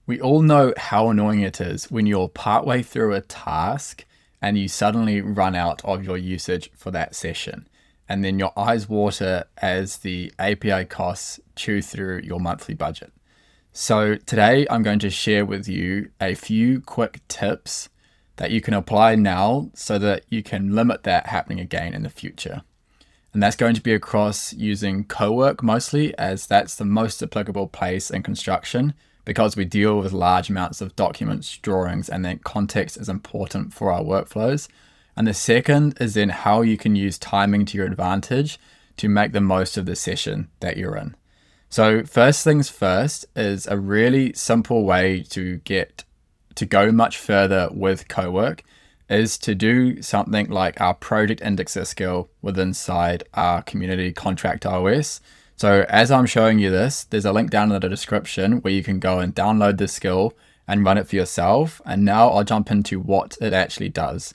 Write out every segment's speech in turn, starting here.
We all know how annoying it is when you're partway through a task and you suddenly run out of your usage for that session. And then your eyes water as the API costs chew through your monthly budget. So today I'm going to share with you a few quick tips that you can apply now so that you can limit that happening again in the future. And that's going to be across using Cowork mostly, as that's the most applicable place in construction because we deal with large amounts of documents, drawings, and then context is important for our workflows. And the second is then how you can use timing to your advantage to make the most of the session that you're in. So first things first is a really simple way to go much further with Cowork is to do something like our project indexer skill within inside our community contract OS. So as I'm showing you this, there's a link down in the description where you can go and download the skill and run it for yourself. And now I'll jump into what it actually does.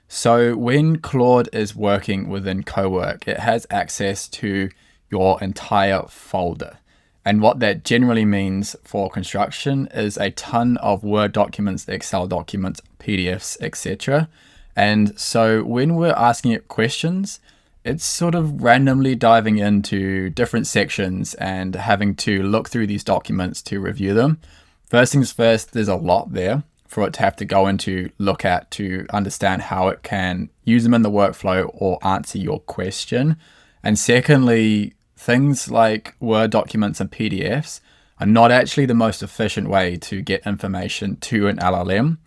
So when Claude is working within Cowork, it has access to your entire folder. And what that generally means for construction is a ton of Word documents, Excel documents, PDFs, etc. And so when we're asking it questions, it's sort of randomly diving into different sections and having to look through these documents to review them. First things first, there's a lot there for it to have to go into look at to understand how it can use them in the workflow or answer your question. And secondly, things like Word documents and PDFs are not actually the most efficient way to get information to an LLM.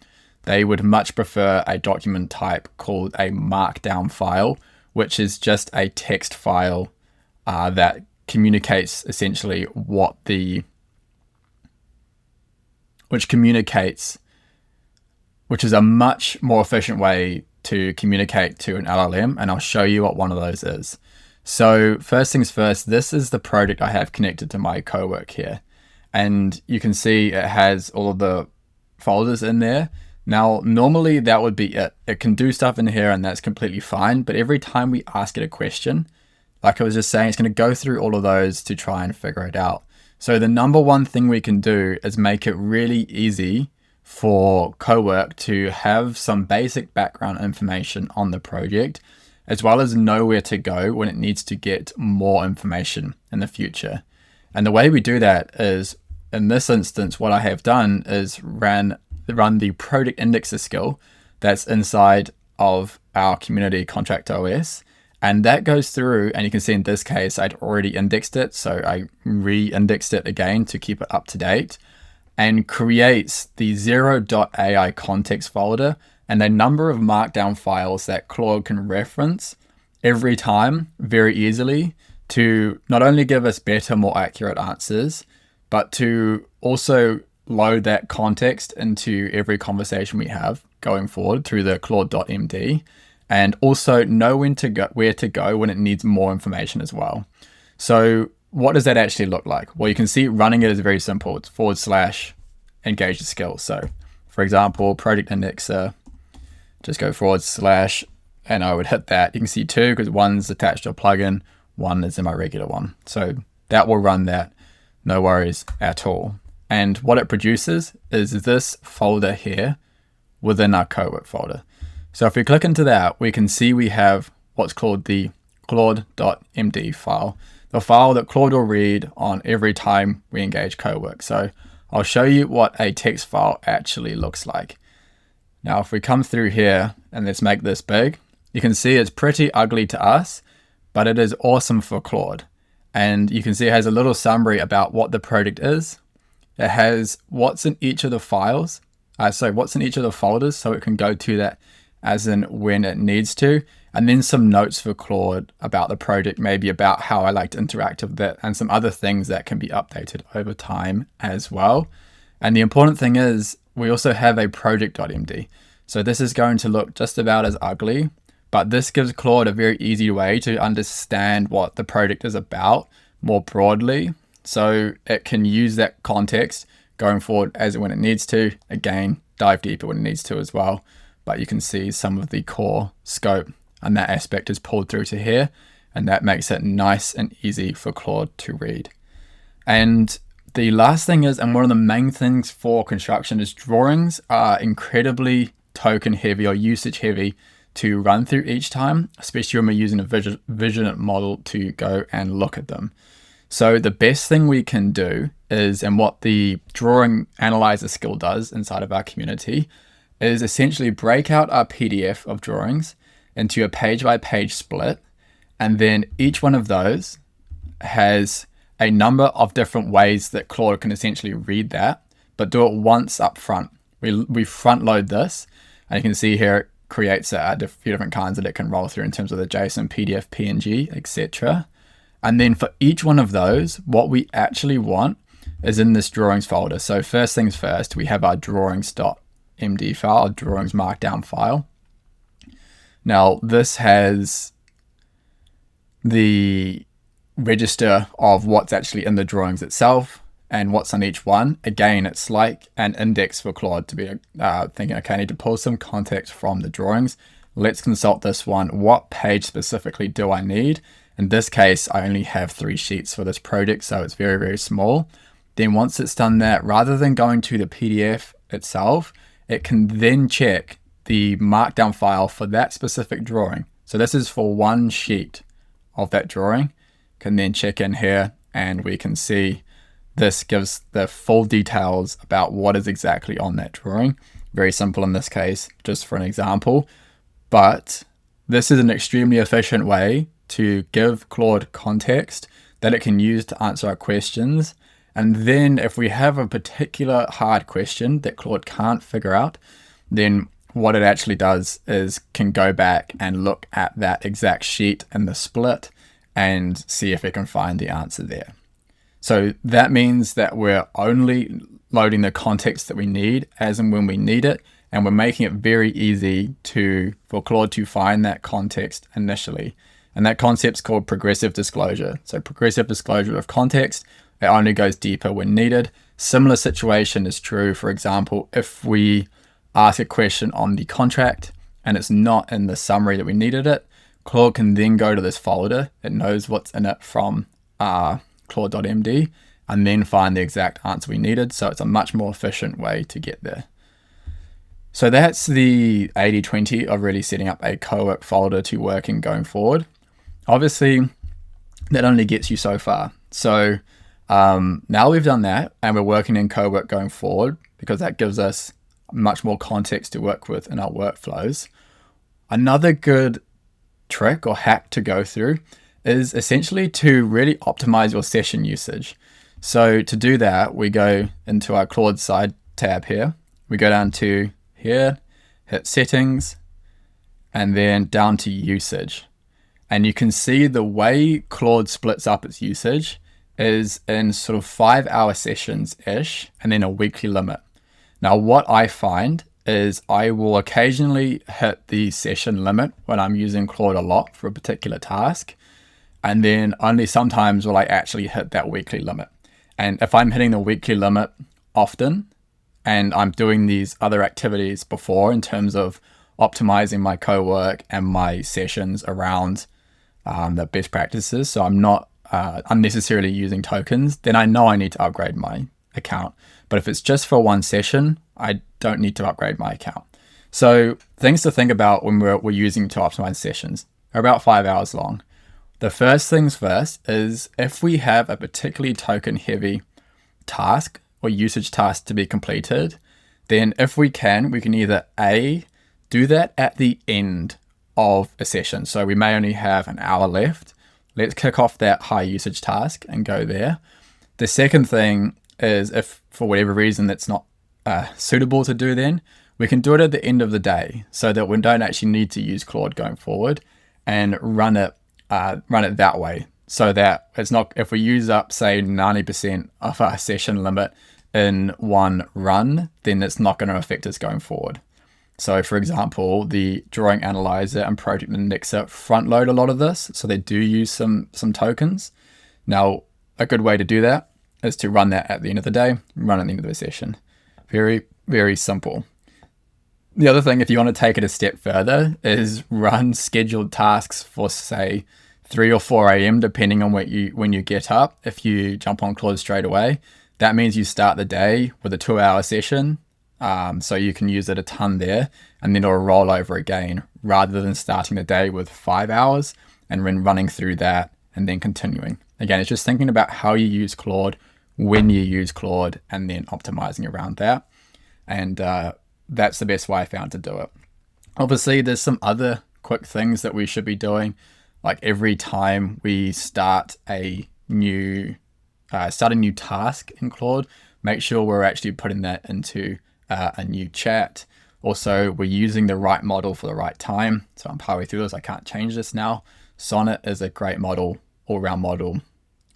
They would much prefer a document type called a markdown file, which is just a text file that communicates essentially which is a much more efficient way to communicate to an LLM. And I'll show you what one of those is. So first things first, this is the project I have connected to my Cowork here. And you can see it has all of the folders in there. Now, normally that would be it. It can do stuff in here and that's completely fine. But every time we ask it a question, like I was just saying, it's going to go through all of those to try and figure it out. So the number one thing we can do is make it really easy for Cowork to have some basic background information on the project, as well as know where to go when it needs to get more information in the future. And the way we do that is, in this instance, what I have done is run the project indexer skill that's inside of our community contract OS. And that goes through, and you can see in this case, I'd already indexed it. So I re-indexed it again to keep it up to date and creates the 0.ai context folder and a number of markdown files that Claude can reference every time very easily to not only give us better, more accurate answers, but to also load that context into every conversation we have going forward through the Claude.md, and also know where to go when it needs more information as well. So what does that actually look like? Well, you can see running it is very simple. It's / engage the skill. So for example, project indexer, just go / and I would hit that. You can see two because one's attached to a plugin, one is in my regular one. So that will run that, no worries at all. And what it produces is this folder here within our Cowork folder. So if we click into that, we can see we have what's called the Claude.md file, the file that Claude will read on every time we engage Cowork. So I'll show you what a text file actually looks like. Now, if we come through here and let's make this big, you can see it's pretty ugly to us, but it is awesome for Claude. And you can see it has a little summary about what the project is. It has what's in each of the files. What's in each of the folders, so it can go to that as in when it needs to. And then some notes for Claude about the project, maybe about how I like to interact with it and some other things that can be updated over time as well. And the important thing is we also have a project.md. So this is going to look just about as ugly, but this gives Claude a very easy way to understand what the project is about more broadly. So it can use that context going forward as when it needs to, again, dive deeper when it needs to as well. But you can see some of the core scope and that aspect is pulled through to here, and that makes it nice and easy for Claude to read. And The last thing is, and one of the main things for construction, is drawings are incredibly token heavy or usage heavy to run through each time, especially when we're using a vision model to go and look at them. So the best thing we can do is, and what the drawing analyzer skill does inside of our community, is essentially break out our PDF of drawings into a page by page split. And then each one of those has a number of different ways that Claude can essentially read that, but do it once up front. We front load this, and you can see here it creates a few different kinds that it can roll through in terms of the JSON, PDF, PNG, etc. And then for each one of those, what we actually want is in this drawings folder. So first things first, we have our drawings.md file, our drawings markdown file. Now this has the register of what's actually in the drawings itself and what's on each one. Again, it's like an index for Claude to be thinking, okay, I need to pull some context from the drawings. Let's consult this one. What page specifically do I need? In this case, I only have 3 sheets for this project, so it's very, very small. Then once it's done that, rather than going to the PDF itself, it can then check the markdown file for that specific drawing. So this is for one sheet of that drawing. Can then check in here and we can see this gives the full details about what is exactly on that drawing. Very simple in this case, just for an example, but this is an extremely efficient way to give Claude context that it can use to answer our questions. And then if we have a particular hard question that Claude can't figure out, then what it actually does is can go back and look at that exact sheet in the split and see if it can find the answer there. So that means that we're only loading the context that we need as and when we need it, and we're making it very easy for Claude to find that context initially. And that concept's called progressive disclosure. So progressive disclosure of context, it only goes deeper when needed. Similar situation is true, for example, if we ask a question on the contract and it's not in the summary that we needed it, Claude can then go to this folder. It knows what's in it from claude.md and then find the exact answer we needed. So it's a much more efficient way to get there. So that's the 80-20 of really setting up a Cowork folder to work in going forward. Obviously, that only gets you so far. So now we've done that and we're working in Cowork going forward because that gives us much more context to work with in our workflows. Another good trick or hack to go through is essentially to really optimize your session usage. So to do that, we go into our Claude side tab here. We go down to here, hit settings, and then down to usage. And you can see the way Claude splits up its usage is in sort of 5-hour sessions-ish, and then a weekly limit. Now, what I find is I will occasionally hit the session limit when I'm using Claude a lot for a particular task. And then only sometimes will I actually hit that weekly limit. And if I'm hitting the weekly limit often, and I'm doing these other activities before in terms of optimizing my Cowork and my sessions around the best practices, so I'm not unnecessarily using tokens, then I know I need to upgrade my account. But if it's just for one session, I don't need to upgrade my account. So things to think about when we're using to optimize sessions are about 5 hours long. The first things first is if we have a particularly token heavy task or usage task to be completed, then if we can either A, do that at the end of a session. So we may only have an hour left. Let's kick off that high usage task and go there. The second thing is if for whatever reason that's not suitable to do then, we can do it at the end of the day so that we don't actually need to use Claude going forward and run it that way. So that it's not, if we use up say 90% of our session limit in one run, then it's not going to affect us going forward. So for example, the drawing analyzer and project indexer front load a lot of this. So they do use some tokens. Now, a good way to do that is to run that at the end of the day, run at the end of the session. Very, very simple. The other thing, if you want to take it a step further, is run scheduled tasks for say 3 or 4 a.m. depending on when you get up. If you jump on Claude straight away, that means you start the day with a 2-hour session. So you can use it a ton there, and then it'll roll over again rather than starting the day with 5 hours and then running through that and then continuing. Again, it's just thinking about how you use Claude, when you use Claude, and then optimizing around that. And that's the best way I found to do it. Obviously, there's some other quick things that we should be doing. Like every time we start a new task in Claude, make sure we're actually putting that into a new chat. Also, we're using the right model for the right time. So I'm partway through this, I can't change this now. Sonnet is a great model, all-round model,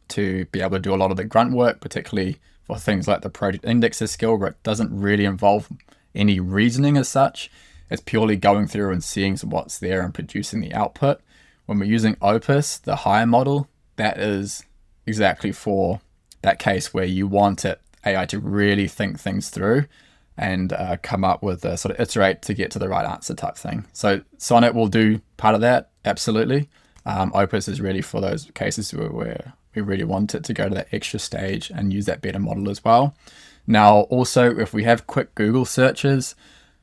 to be able to do a lot of the grunt work, particularly for things like the project indexer skill, where it doesn't really involve any reasoning as such. It's purely going through and seeing what's there and producing the output. When we're using Opus, the higher model, that is exactly for that case where you want AI to really think things through and come up with a sort of iterate to get to the right answer type thing. So Sonnet will do part of that, absolutely. Opus is really for those cases where we really want it to go to that extra stage and use that better model as well. Now, also, if we have quick Google searches,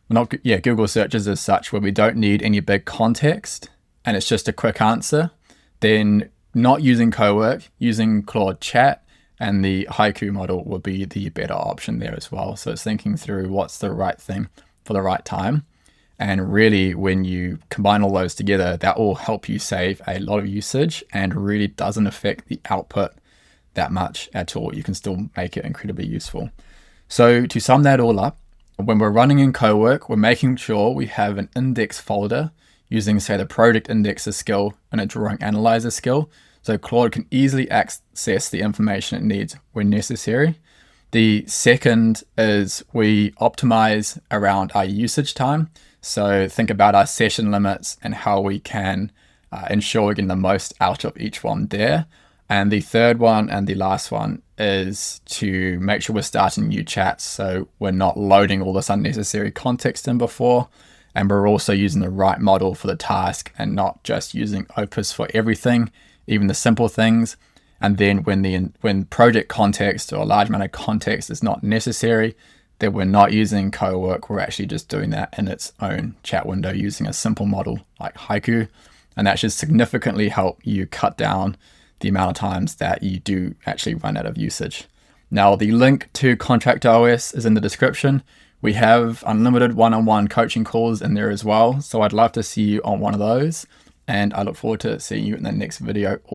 Google searches as such, where we don't need any big context and it's just a quick answer, then not using Cowork, using Claude Chat and the Haiku model will be the better option there as well. So it's thinking through what's the right thing for the right time. And really, when you combine all those together, that will help you save a lot of usage and really doesn't affect the output that much at all. You can still make it incredibly useful. So to sum that all up, when we're running in Cowork, we're making sure we have an index folder using, say, the project indexer skill and a drawing analyzer skill. So Claude can easily access the information it needs when necessary. The second is we optimize around our usage time. So think about our session limits and how we can ensure we're getting the most out of each one there. And the third one and the last one is to make sure we're starting new chats so we're not loading all this unnecessary context in before. And we're also using the right model for the task and not just using Opus for everything, even the simple things. And then when project context or a large amount of context is not necessary, then we're not using Cowork. We're actually just doing that in its own chat window using a simple model like Haiku. And that should significantly help you cut down the amount of times that you do actually run out of usage. Now, the link to Contract OS is in the description. We have unlimited one-on-one coaching calls in there as well. So I'd love to see you on one of those. And I look forward to seeing you in the next video.